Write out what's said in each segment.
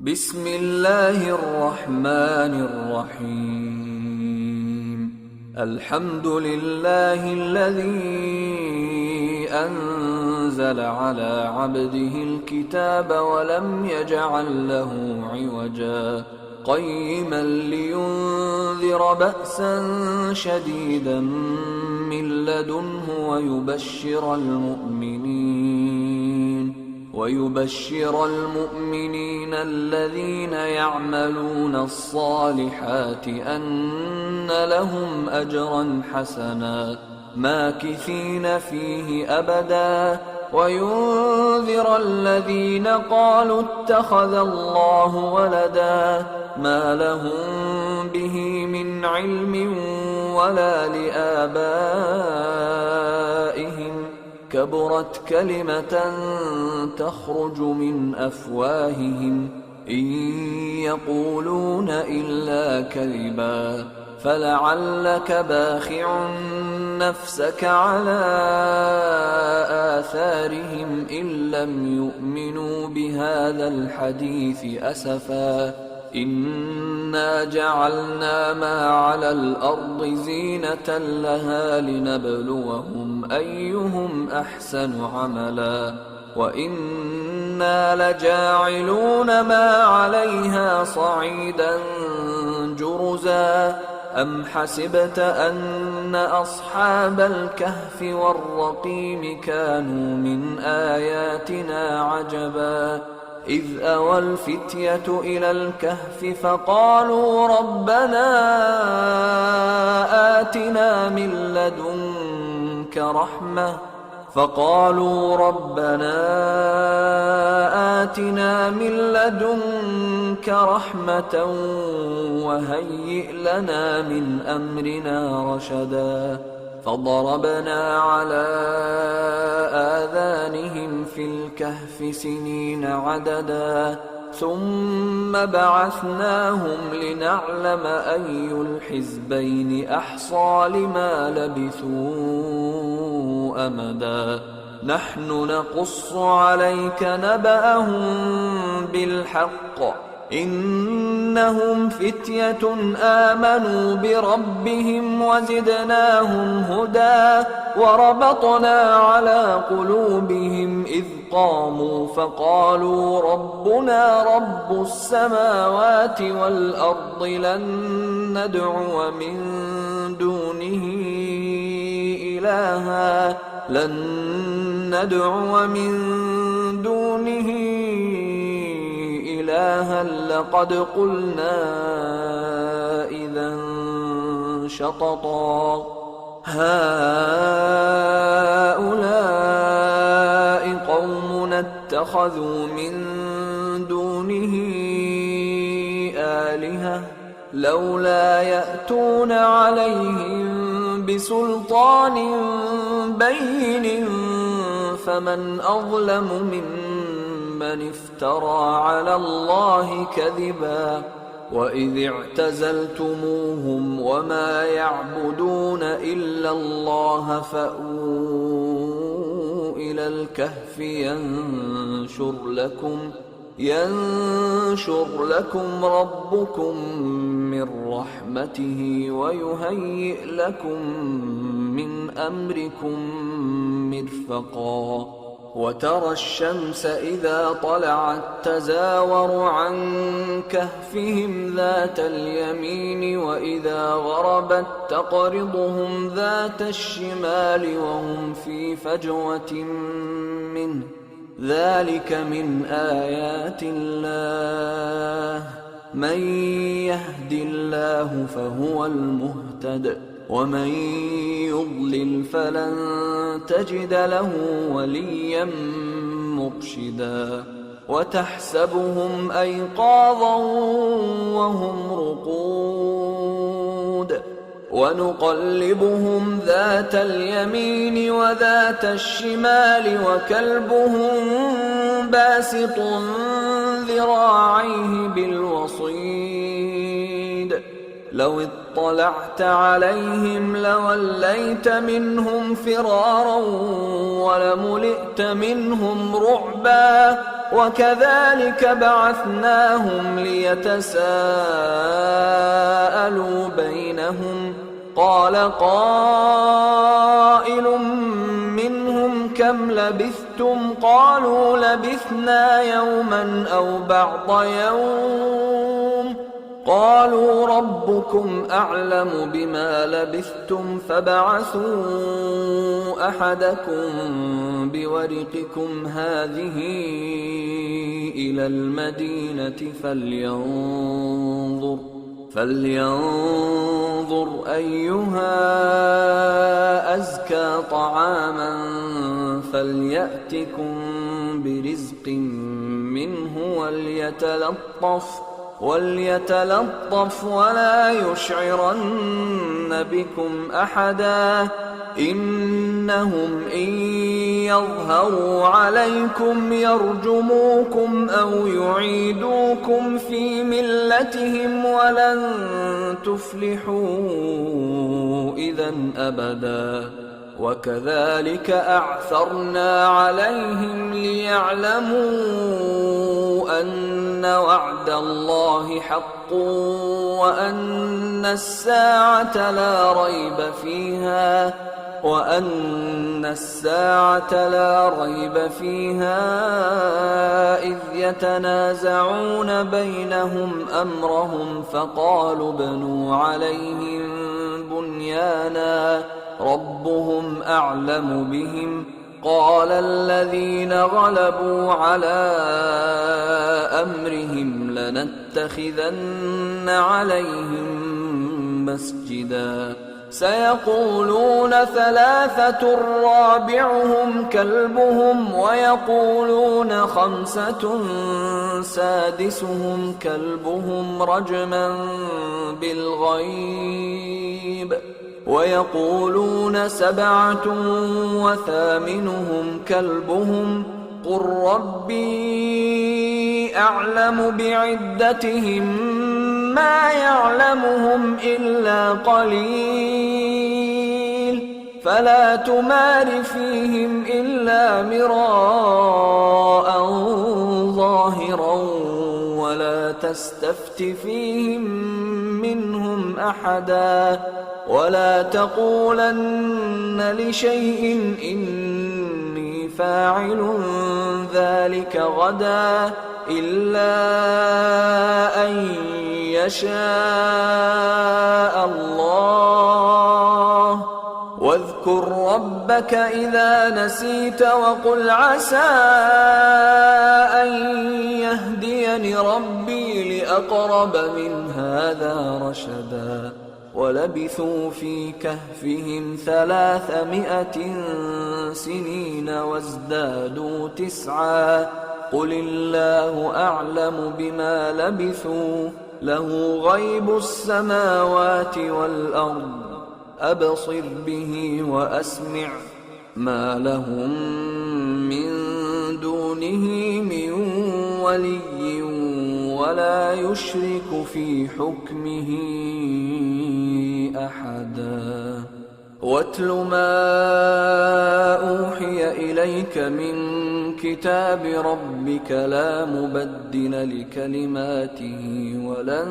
بسم الله الرحمن الرحيم. الحمد لله الذي أنزل على عبده الكتاب ولم يجعل له عوجا قيما لينذر بأسا شديدا من لدنه ويبشر المؤمنين الذين يعملون الصالحات أن لهم أجرا حسنا ماكثين فيه أبدا وينذر الذين قالوا اتخذ الله ولدا ما لهم به من علم ولا لآبائهم كبرت كلمة تخرج من أفواههم إن يقولون إلا كذبا فلعلك باخع نفسك على آثارهم إن لم يؤمنوا بهذا الحديث أسفا إنا جعلنا ما على الأرض زينة لها لنبلوهم أيهم أحسن عملا وإنا لجاعلون ما عليها صعيدا جرزا أم حسبت أن أصحاب الكهف والرقيم كانوا من آياتنا عجبا إذ أوى الفتية إلى الكهف فقالوا ربنا آتنا من لدنك رحمة وهيئ لنا من أمرنا رشدا فضربنا على آذانهم في الكهف سنين عددا ثم بعثناهم لنعلم أي الحزبين أحصى لما لبثوا أمدا نحن نقص عليك نبأهم بالحق إنهم فتية آمنوا بربهم وزدناهم هدى وربطنا على قلوبهم إذ قاموا فقالوا ربنا رب السماوات والأرض لن ندعو من دونه إلها لقد قلنا إذا شططا هؤلاء قومنا اتخذوا من دونه آلهة لولا يأتون عليهم بسلطان بين فمن أظلم ممن افترى على الله كذبا وإذ اعتزلتموهم وما يعبدون إلا الله فأووا إلى الكهف ينشر لكم ربكم من رحمته ويهيئ لكم من أمركم مرفقا وترى الشمس إذا طلعت تزاور عن كهفهم ذات اليمين وإذا غربت تقرضهم ذات الشمال وهم في فجوة منه ذلك من آيات الله من يهد الله فهو المهتد ومن يضلل فلن تجد له وليا مرشدا وتحسبهم أيقاظا وهم رقود ونقلبهم ذات اليمين وذات الشمال وكلبهم باسط ذراعيه بالوصيد لو اطلعت عليهم لوليت منهم فرارا ولملئت منهم رعبا وكذلك بعثناهم ليتساءلوا بينهم قال قائل منهم كم لبثتم قالوا لبثنا يوما أو بعض يوم قالوا ربكم أعلم بما لبثتم فابعثوا أحدكم بورقكم هذه إلى المدينة فلينظر أيها أزكى طعاما فليأتكم برزق منه وليتلطف ولا يشعرن بكم أحدا إنهم إن يظهروا عليكم يرجموكم أو يعيدوكم في ملتهم ولن تفلحوا إذا أبدا وكذلك أعثرنا عليهم ليعلموا أن وعد الله حق وأن الساعة لا ريب فيها إذ يتنازعون بينهم أمرهم فقالوا ابنوا عليهم بنيانا ربهم أعلم بهم قال الذين غلبوا على أمرهم لنتخذن عليهم مسجدا سيقولون ثلاثة رابعهم كلبهم ويقولون خمسة سادسهم كلبهم رجما بالغيب ويقولون سبعة وثامنهم كلبهم قل ربي أعلم بعدتهم ما يعلمهم إلا قليل فلا تمار فيهم إلا مراء ظاهرا ولا تستفت فيهم منهم أحدا ولا تقولن لشيء إني فاعل ذلك غدا إلا أن يشاء الله واذكر ربك إذا نسيت وقل عسى أن يهديني ربي لأقرب من هذا رشدا ولبثوا في كهفهم 300 سنين وازدادوا 9 قل الله أعلم بما لبثوا له غيب السماوات والأرض أبصر به وأسمع ما لهم من دونه من ولي ولا يشرك في حكمه أحدا واتل ما أوحي إليك من كتاب ربك لا مبدل لكلماته ولن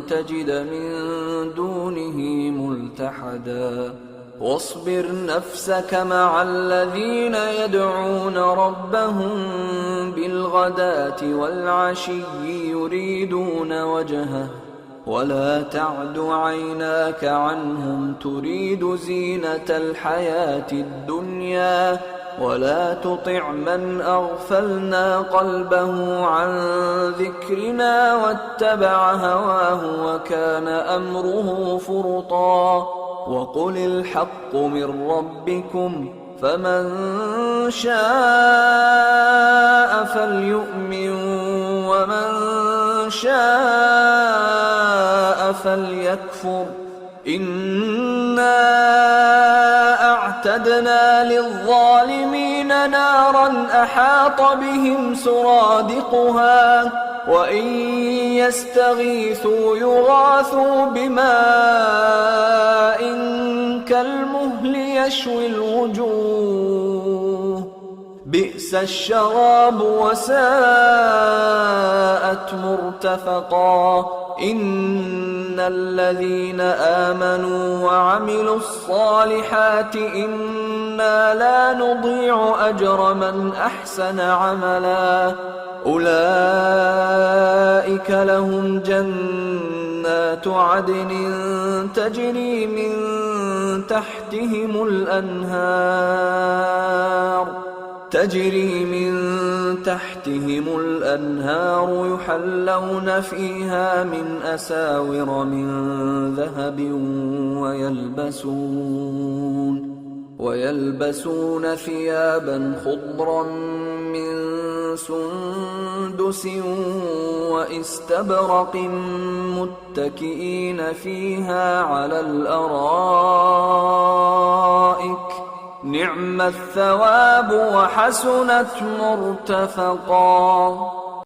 تجد من دونه ملتحدا واصبر نفسك مع الذين يدعون ربهم بالغداة والعشي يريدون وجهه ولا تعد عيناك عنهم تريد زينة الحياة الدنيا ولا تطع من أغفلنا قلبه عن ذكرنا واتبع هواه وكان أمره فرطا وقل الحق من ربكم فمن شاء فليؤمن ومن شاء فليكفر إنا أعتدنا للظالمين نارا أحاط بهم سرادقها وإن يستغيثوا يغاثوا بماء كالمهل يشوي الوجوه بئس الشراب وساءت مرتفقا إن الذين آمنوا وعملوا الصالحات إنا لا نضيع أجر من أحسن عملا أولئك لهم جنات عدن تجري من تحتهم الأنهار يحلون فيها من أساور من ذهب ويلبسون ثيابا خضرا من سندس واستبرق متكئين فيها على الأرائك نعم الثواب وحسنت مرتفقا